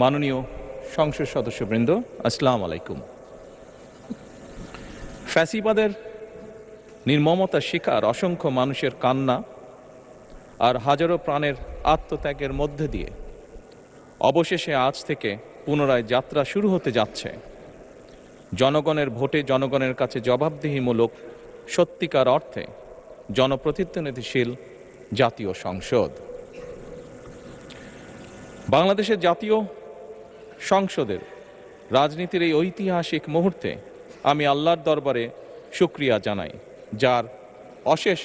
মাননীয় সংসদ সদস্যবৃন্দ, আসসালামু আলাইকুম। ফ্যাসিবাদের নির্মমতার শিকার অসংখ্য মানুষের কান্না আর হাজারো প্রাণের আত্মত্যাগের মধ্যে দিয়ে অবশেষে আজ থেকে পুনরায় যাত্রা শুরু হতে যাচ্ছে জনগণের ভোটে জনগণের কাছে জবাবদিহিমূলক সত্যিকার অর্থে জনপ্রতিনিধিশীল জাতীয় সংসদ। বাংলাদেশের জাতীয় সংসদের রাজনীতির এই ঐতিহাসিক মুহূর্তে আমি আল্লাহর দরবারে শুকরিয়া জানাই, যার অশেষ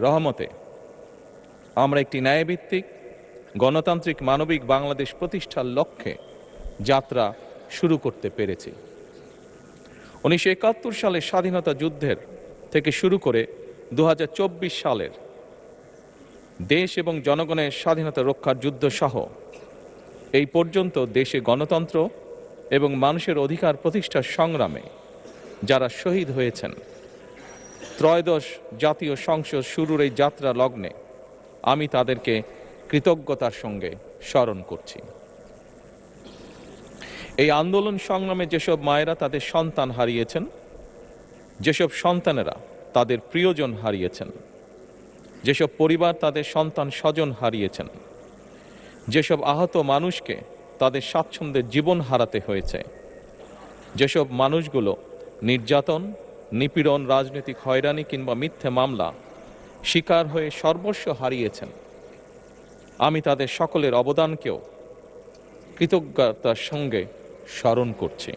রহমতে আমরা একটি ন্যায়ভিত্তিক গণতান্ত্রিক মানবিক বাংলাদেশ প্রতিষ্ঠার লক্ষ্যে যাত্রা শুরু করতে পেরেছি। 1971 সালের স্বাধীনতা যুদ্ধের থেকে শুরু করে 2024 সালের দেশ এবং জনগণের স্বাধীনতা রক্ষার যুদ্ধ সহ এই পর্যন্ত দেশে গণতন্ত্র এবং মানুষের অধিকার প্রতিষ্ঠার সংগ্রামে যারা শহীদ হয়েছেন, ত্রয়োদশ জাতীয় সংসদ শুরুর এই যাত্রা লগ্নে আমি তাদেরকে কৃতজ্ঞতার সঙ্গে স্মরণ করছি। এই আন্দোলন সংগ্রামে যেসব মায়েরা তাদের সন্তান হারিয়েছেন, যেসব সন্তানেরা তাদের প্রিয়জন হারিয়েছেন, যেসব পরিবার তাদের সন্তান স্বজন হারিয়েছেন, যেসব আহত মানুষকে তাদের স্বাচ্ছন্দ্যের জীবন হারাতে হয়েছে, যেসব মানুষগুলো নির্যাতন, নিপীড়ন, রাজনৈতিক হয়রানি কিংবা মিথ্যে মামলা শিকার হয়ে সর্বস্ব হারিয়েছেন, আমি তাদের সকলের অবদানকেও কৃতজ্ঞতার সঙ্গে স্মরণ করছি।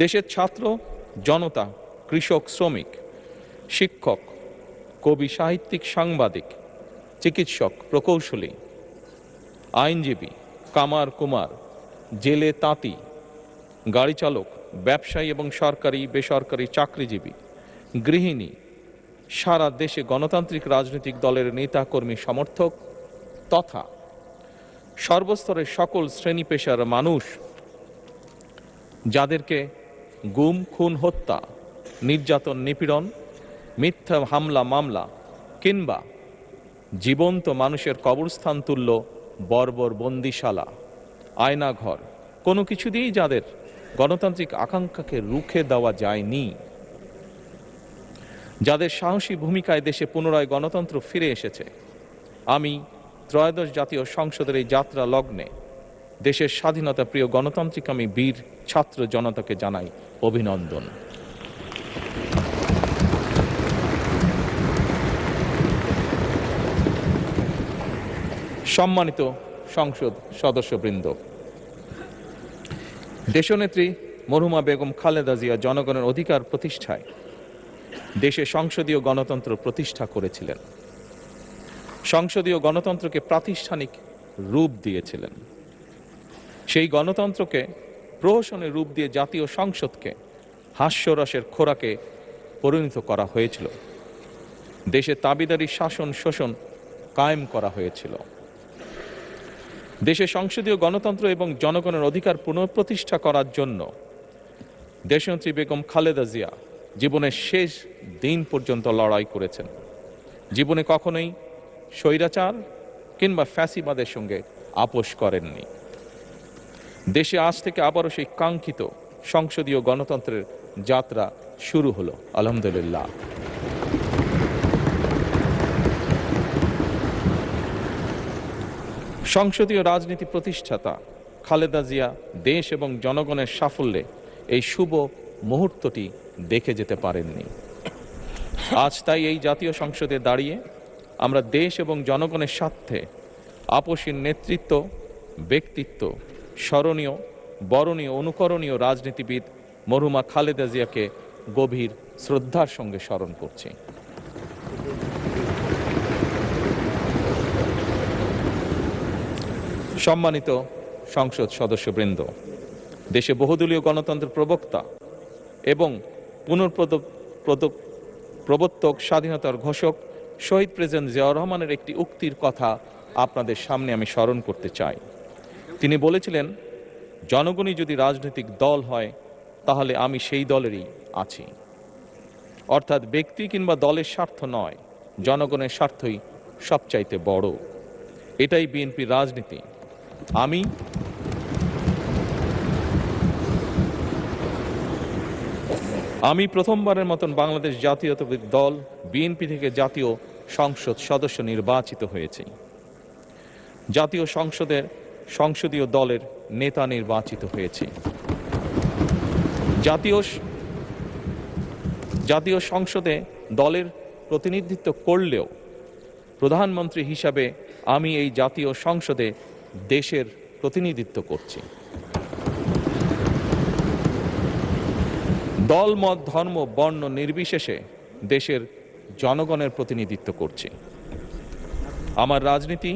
দেশের ছাত্র জনতা, কৃষক, শ্রমিক, শিক্ষক, কবি, সাহিত্যিক, সাংবাদিক, চিকিৎসক, প্রকৌশলী, আইনজীবী, কামার কুমার, জেলে তাঁতি, গাড়ি চালক, ব্যবসায়ী এবং সরকারি বেসরকারি চাকরিজীবী, গৃহিণী, সারা দেশে গণতান্ত্রিক রাজনৈতিক দলের নেতা কর্মী সমর্থক তথা সর্বস্তরের সকল শ্রেণী পেশার মানুষ যাদেরকে গুম, খুন, হত্যা, নির্যাতন, নিপীড়ন, মিথ্যা হামলা মামলা কিংবা জীবন্ত মানুষের কবরস্থান তুল্য বর্বর বন্দিশালা, আয়নাঘর, কোনো কিছু দিয়েই যাদের গণতান্ত্রিক আকাঙ্ক্ষাকে রুখে দেওয়া যায়নি, যাদের সাহসী ভূমিকায় দেশে পুনরায় গণতন্ত্র ফিরে এসেছে, আমি ত্রয়োদশ জাতীয় সংসদের এই যাত্রা লগ্নে দেশের স্বাধীনতা প্রিয় গণতান্ত্রিকামী বীর ছাত্র জনতাকে জানাই অভিনন্দন। সম্মানিত সংসদ সদস্যবৃন্দ, দেশনেত্রী মরহুমা বেগম খালেদা জিয়া জনগণের অধিকার প্রতিষ্ঠায় দেশে সংসদীয় গণতন্ত্র প্রতিষ্ঠা করেছিলেন, সংসদীয় গণতন্ত্রকে প্রাতিষ্ঠানিক রূপ দিয়েছিলেন। সেই গণতন্ত্রকে প্রহসনের রূপ দিয়ে জাতীয় সংসদকে হাস্যরসের খোরাকে পরিণত করা হয়েছিল। দেশে তাবিদারি শাসন শোষণ কায়েম করা হয়েছিল। দেশে সংসদীয় গণতন্ত্র এবং জনগণের অধিকার পুনঃপ্রতিষ্ঠা করার জন্য দেশনেত্রী বেগম খালেদা জিয়া জীবনের শেষ দিন পর্যন্ত লড়াই করেছেন। জীবনে কখনোই স্বৈরাচার কিংবা ফ্যাসিবাদের সঙ্গে আপোষ করেননি। দেশে আজ থেকে আবারও সেই কাঙ্ক্ষিত সংসদীয় গণতন্ত্রের যাত্রা শুরু হলো, আলহামদুলিল্লাহ। সংসদীয় রাজনীতি প্রতিষ্ঠাতা খালেদা জিয়া দেশ এবং জনগণের সাফল্যে এই শুভ মুহূর্তটি দেখে যেতে পারেননি। আজ তাই এই জাতীয় সংসদে দাঁড়িয়ে আমরা দেশ এবং জনগণের স্বার্থে আপসীর নেতৃত্ব, ব্যক্তিত্ব, স্মরণীয়, বরণীয়, অনুকরণীয় রাজনীতিবিদ মরহুমা খালেদা জিয়াকে গভীর শ্রদ্ধার সঙ্গে স্মরণ করছি। সম্মানিত সংসদ সদস্যবৃন্দ, দেশে বহুদলীয় গণতন্ত্রের প্রবক্তা এবং প্রবর্তক, স্বাধীনতার ঘোষক শহীদ প্রেসিডেন্ট জিয়াউর রহমানের একটি উক্তির কথা আপনাদের সামনে আমি স্মরণ করতে চাই। তিনি বলেছিলেন, জনগণই যদি রাজনৈতিক দল হয় তাহলে আমি সেই দলেরই আছি। অর্থাৎ ব্যক্তি কিংবা দলের স্বার্থ নয়, জনগণের স্বার্থই সবচাইতে বড়। এটাই বিএনপির রাজনীতি। আমি আমি প্রথমবারের মতন বাংলাদেশ জাতীয়তাবাদী দল বিএনপি থেকে জাতীয় সংসদ সদস্য নির্বাচিত হয়েছি। জাতীয় সংসদের সংসদীয় দলের নেতা নির্বাচিত হয়েছি। জাতীয় সংসদে দলের প্রতিনিধিত্ব করলেও প্রধানমন্ত্রী হিসাবে আমি এই জাতীয় সংসদে দেশের প্রতিনিধিত্ব করছি। দল, মত, ধর্ম, বর্ণ নির্বিশেষে দেশের জনগণের প্রতিনিধিত্ব করছি। আমার রাজনীতি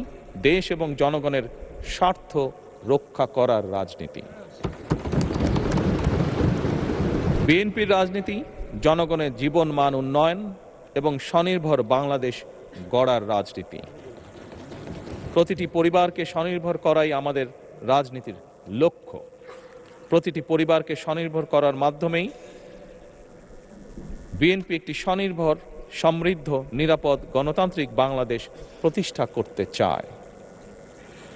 দেশ এবং জনগণের স্বার্থ রক্ষা করার রাজনীতি। বিএনপির রাজনীতি জনগণের জীবন মান উন্নয়ন এবং স্বনির্ভর বাংলাদেশ গড়ার রাজনীতি। প্রতিটি পরিবারকে স্বনির্ভর করাই আমাদের রাজনীতির লক্ষ্য। প্রতিটি পরিবারকে স্বনির্ভর করার মাধ্যমেই বিএনপি একটি স্বনির্ভর, সমৃদ্ধ, নিরাপদ, গণতান্ত্রিক বাংলাদেশ প্রতিষ্ঠা করতে চায়।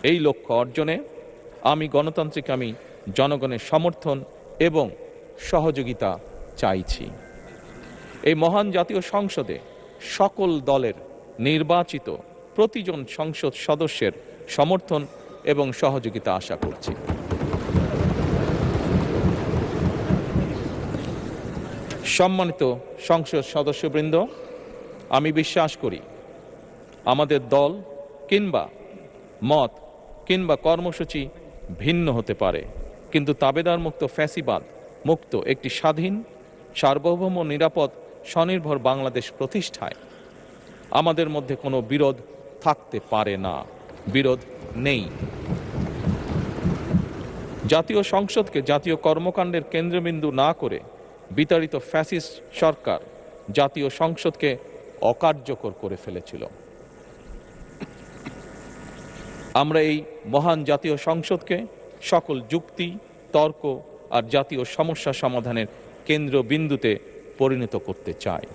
এই লক্ষ্য অর্জনে আমি জনগণের সমর্থন এবং সহযোগিতা চাইছি। এই মহান জাতীয় সংসদে সকল দলের নির্বাচিত প্রতিজন সংসদ সদস্যের সমর্থন এবং সহযোগিতা আশা করছি। সম্মানিত সংসদ সদস্যবৃন্দ, আমি বিশ্বাস করি আমাদের দল কিংবা মত কিংবা কর্মসূচি ভিন্ন হতে পারে, কিন্তু তাবেদার মুক্ত, ফ্যাসিবাদ মুক্ত একটি স্বাধীন, সার্বভৌম, নিরাপদ, স্বনির্ভর বাংলাদেশ প্রতিষ্ঠায় আমাদের মধ্যে কোনো বিরোধ থাকতে পারে না, বিরোধ নেই। জাতীয় সংসদকে জাতীয় কর্মকাণ্ডের কেন্দ্রবিন্দু না করে বিতাড়িত ফ্যাসিস্ট সরকার জাতীয় সংসদকে অকার্যকর করে ফেলেছিল। আমরা এই মহান জাতীয় সংসদকে সকল যুক্তি, তর্ক আর জাতীয় সমস্যা সমাধানের কেন্দ্রবিন্দুতে পরিণত করতে চাই।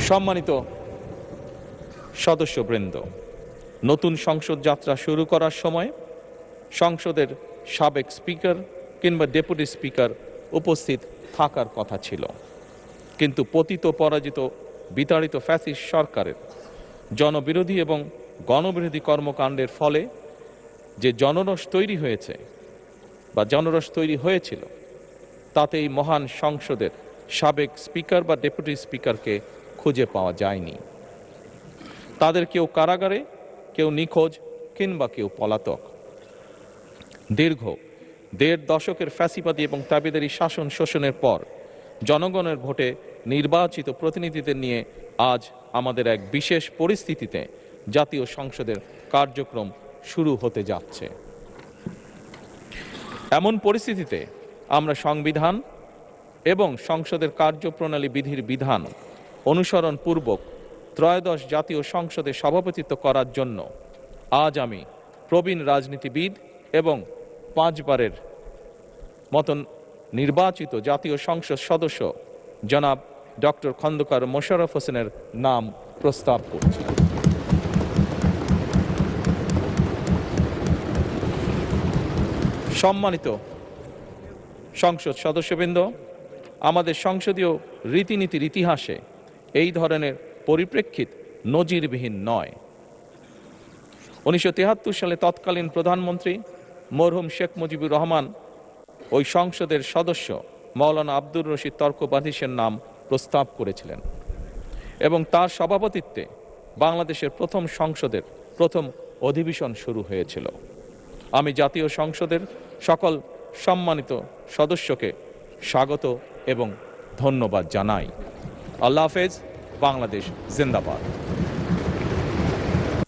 সম্মানিত সদস্যবৃন্দ, নতুন সংসদ যাত্রা শুরু করার সময় সংসদের সাবেক স্পিকার কিংবা ডেপুটি স্পিকার উপস্থিত থাকার কথা ছিল, কিন্তু পতিত, পরাজিত, বিতাড়িত ফ্যাসিস্ট সরকারের জনবিরোধী এবং গণবিরোধী কর্মকাণ্ডের ফলে যে জনরোষ তৈরি হয়েছিল তাতে এই মহান সংসদের সাবেক স্পিকার বা ডেপুটি স্পিকারকে খুঁজে পাওয়া যায়নি। তাদের কেউ কারাগারে, কেউ নিখোঁজ কিংবা কেউ পলাতক। দীর্ঘ ১.৫ দশকের ফ্যাসিবাদী এবং তাবেদারি শাসন শোষণের পর জনগণের ভোটে নির্বাচিত প্রতিনিধিদের নিয়ে আজ আমাদের এক বিশেষ পরিস্থিতিতে জাতীয় সংসদের কার্যক্রম শুরু হতে যাচ্ছে। এমন পরিস্থিতিতে আমরা সংবিধান এবং সংসদের কার্যপ্রণালী বিধির বিধান অনুসরণ পূর্বক ত্রয়োদশ জাতীয় সংসদে সভাপতিত্ব করার জন্য আজ আমি প্রবীণ রাজনীতিবিদ এবং 5 বারের মতন নির্বাচিত জাতীয় সংসদ সদস্য জনাব ডক্টর খন্দকার মোশাররফ হোসেনের নাম প্রস্তাব করছি। সম্মানিত সংসদ সদস্যবৃন্দ, আমাদের সংসদীয় রীতিনীতির ইতিহাসে এই ধরনের পরিপ্রেক্ষিত নজিরবিহীন নয়। 1973 সালে তৎকালীন প্রধানমন্ত্রী মরহুম শেখ মুজিবুর রহমান ওই সংসদের সদস্য মাওলানা আব্দুর রশিদ তর্কবাধীশের নাম প্রস্তাব করেছিলেন এবং তার সভাপতিত্বে বাংলাদেশের প্রথম সংসদের প্রথম অধিবেশন শুরু হয়েছিল। আমি জাতীয় সংসদের সকল সম্মানিত সদস্যকে স্বাগত এবং ধন্যবাদ জানাই। আল্লাহ হাফেজ। বাংলাদেশ জিন্দাবাদ।